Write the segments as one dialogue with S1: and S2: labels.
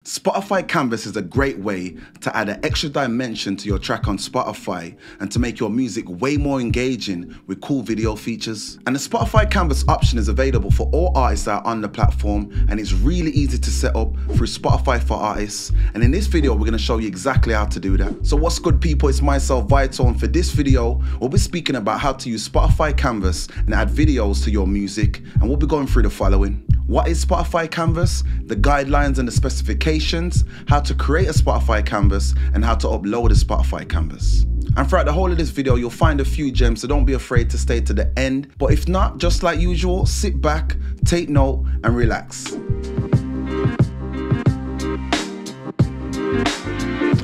S1: Spotify Canvas is a great way to add an extra dimension to your track on Spotify and to make your music way more engaging with cool video features. And the Spotify Canvas option is available for all artists that are on the platform, and it's really easy to set up through Spotify for Artists. And in this video, we're going to show you exactly how to do that. So what's good, people? It's myself, Vital, and for this video, we'll be speaking about how to use Spotify Canvas and add videos to your music, and we'll be going through the following. What is Spotify Canvas? The guidelines and the specifications, how to create a Spotify Canvas, and how to upload a Spotify Canvas. And throughout the whole of this video, you'll find a few gems, so don't be afraid to stay to the end. But if not, just like usual, sit back, take note, and relax.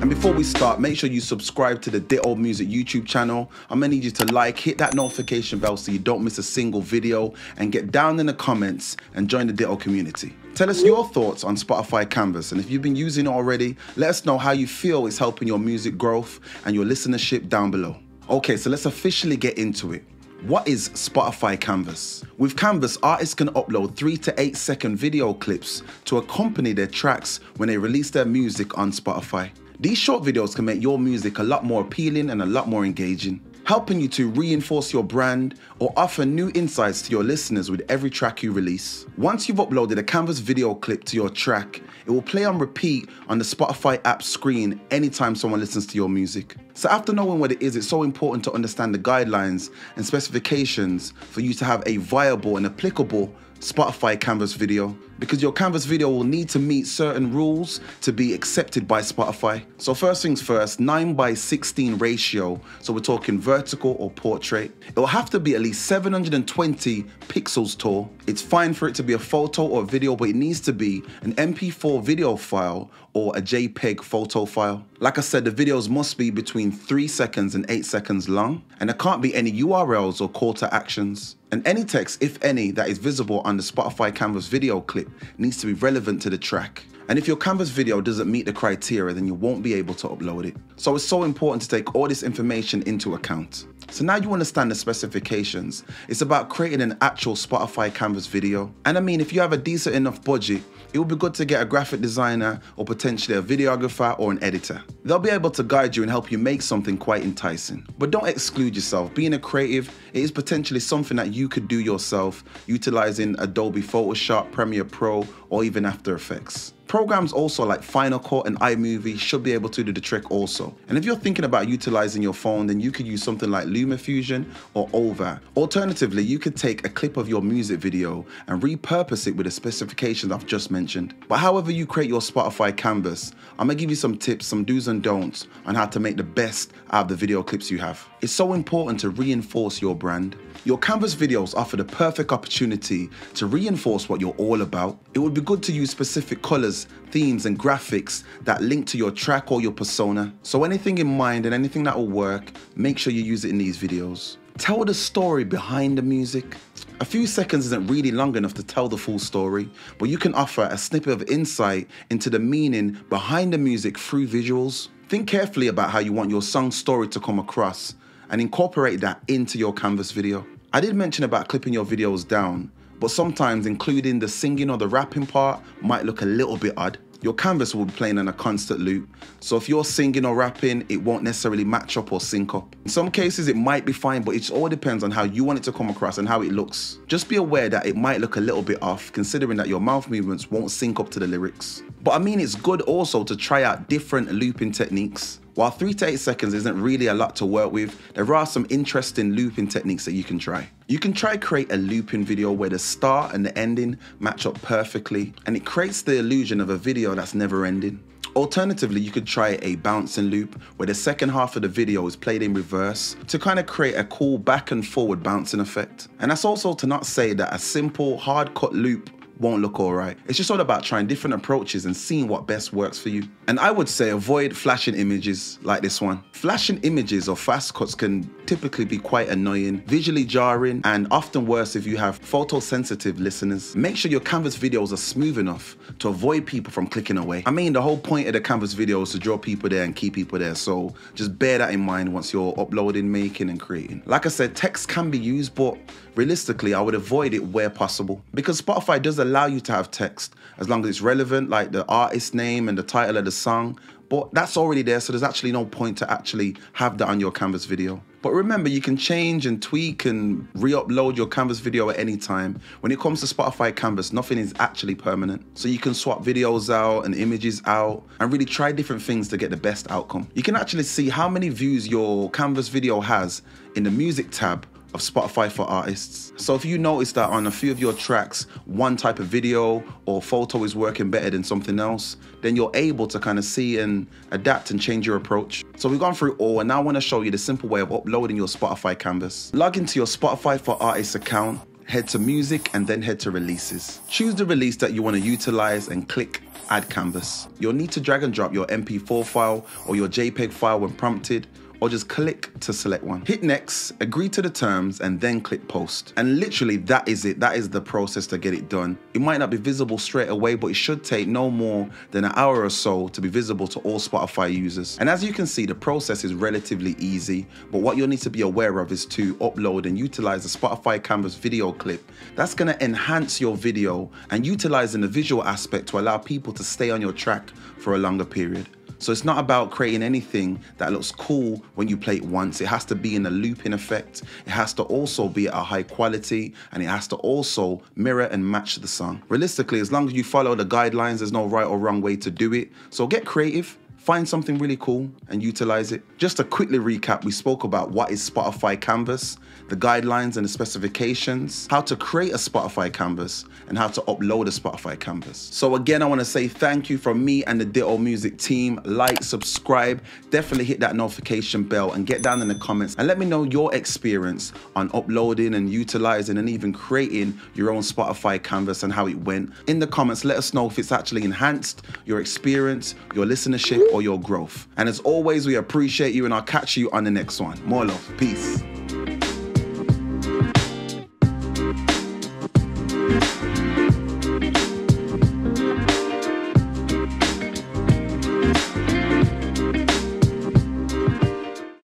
S1: And before we start, make sure you subscribe to the Ditto Music YouTube channel. I'm gonna need you to like, hit that notification bell so you don't miss a single video, and get down in the comments and join the Ditto community. Tell us your thoughts on Spotify Canvas, and if you've been using it already, let us know how you feel it's helping your music growth and your listenership down below. Okay, so let's officially get into it. What is Spotify Canvas? With Canvas, artists can upload 3 to 8 second video clips to accompany their tracks when they release their music on Spotify. These short videos can make your music a lot more appealing and a lot more engaging, helping you to reinforce your brand or offer new insights to your listeners with every track you release. Once you've uploaded a Canvas video clip to your track, it will play on repeat on the Spotify app screen anytime someone listens to your music. So after knowing what it is, it's so important to understand the guidelines and specifications for you to have a viable and applicable Spotify Canvas video, because your Canvas video will need to meet certain rules to be accepted by Spotify. So first things first, 9:16 ratio, so we're talking vertical or portrait. It will have to be at least 720 pixels tall. It's fine for it to be a photo or video, but it needs to be an MP4 video file or a JPEG photo file. Like I said, the videos must be between 3 seconds and 8 seconds long, and there can't be any URLs or call to actions. And any text, if any, that is visible on the Spotify Canvas video clip needs to be relevant to the track. And if your Canvas video doesn't meet the criteria, then you won't be able to upload it. So it's so important to take all this information into account. So now you understand the specifications. It's about creating an actual Spotify Canvas video. And I mean, if you have a decent enough budget, it would be good to get a graphic designer or potentially a videographer or an editor. They'll be able to guide you and help you make something quite enticing. But don't exclude yourself. Being a creative, it is potentially something that you could do yourself, utilizing Adobe Photoshop, Premiere Pro, or even After Effects. Programs also like Final Cut and iMovie should be able to do the trick also. And if you're thinking about utilizing your phone, then you could use something like LumaFusion or Over. Alternatively, you could take a clip of your music video and repurpose it with the specifications I've just mentioned. But however you create your Spotify Canvas, I'm gonna give you some tips, some do's and don'ts on how to make the best out of the video clips you have. It's so important to reinforce your brand. Your Canvas videos offer the perfect opportunity to reinforce what you're all about. It would be good to use specific colors, themes, and graphics that link to your track or your persona. So anything in mind and anything that will work, make sure you use it in these videos. Tell the story behind the music. A few seconds isn't really long enough to tell the full story, but you can offer a snippet of insight into the meaning behind the music through visuals. Think carefully about how you want your song's story to come across and incorporate that into your Canvas video. I did mention about clipping your videos down, but sometimes including the singing or the rapping part might look a little bit odd. Your Canvas will be playing on a constant loop, so if you're singing or rapping, it won't necessarily match up or sync up. In some cases it might be fine, but it all depends on how you want it to come across and how it looks. Just be aware that it might look a little bit off, considering that your mouth movements won't sync up to the lyrics. But I mean, it's good also to try out different looping techniques. While 3 to 8 seconds isn't really a lot to work with, there are some interesting looping techniques that you can try. You can try create a looping video where the start and the ending match up perfectly, and it creates the illusion of a video that's never ending. Alternatively, you could try a bouncing loop where the second half of the video is played in reverse to kind of create a cool back and forward bouncing effect. And that's also to not say that a simple hard cut loop won't look alright. It's just all about trying different approaches and seeing what best works for you. And I would say avoid flashing images like this one. Flashing images or fast cuts can typically be quite annoying, visually jarring, and often worse if you have photosensitive listeners. Make sure your Canvas videos are smooth enough to avoid people from clicking away. I mean, the whole point of the Canvas video is to draw people there and keep people there, so just bear that in mind once you're uploading, making, and creating. Like I said, text can be used, but realistically, I would avoid it where possible, because Spotify does allow you to have text as long as it's relevant, like the artist name and the title of the song. But that's already there, so there's actually no point to actually have that on your Canvas video. But remember, you can change and tweak and re-upload your Canvas video at any time. When it comes to Spotify Canvas, nothing is actually permanent. So you can swap videos out and images out and really try different things to get the best outcome. You can actually see how many views your Canvas video has in the music tab of Spotify for Artists. So if you notice that on a few of your tracks, one type of video or photo is working better than something else, then you're able to kind of see and adapt and change your approach. So we've gone through all, and now I want to show you the simple way of uploading your Spotify Canvas. Log into your Spotify for Artists account, head to music and then head to releases. Choose the release that you want to utilize and click add canvas. You'll need to drag and drop your MP4 file or your JPEG file when prompted, or just click to select one. Hit next, agree to the terms, and then click post. And literally that is it. That is the process to get it done. It might not be visible straight away, but it should take no more than an hour or so to be visible to all Spotify users. And as you can see, the process is relatively easy, but what you'll need to be aware of is to upload and utilize the Spotify Canvas video clip. That's gonna enhance your video and utilizing the visual aspect to allow people to stay on your track for a longer period. So it's not about creating anything that looks cool when you play it once. It has to be in a looping effect. It has to also be at a high quality, and it has to also mirror and match the song. Realistically, as long as you follow the guidelines, there's no right or wrong way to do it. So get creative. Find something really cool and utilize it. Just to quickly recap, we spoke about what is Spotify Canvas, the guidelines and the specifications, how to create a Spotify Canvas, and how to upload a Spotify Canvas. So again, I want to say thank you from me and the Ditto Music team. Like, subscribe, definitely hit that notification bell and get down in the comments and let me know your experience on uploading and utilizing and even creating your own Spotify Canvas and how it went. In the comments, let us know if it's actually enhanced your experience, your listenership, or your growth. And as always, we appreciate you, and I'll catch you on the next one. More love. Peace.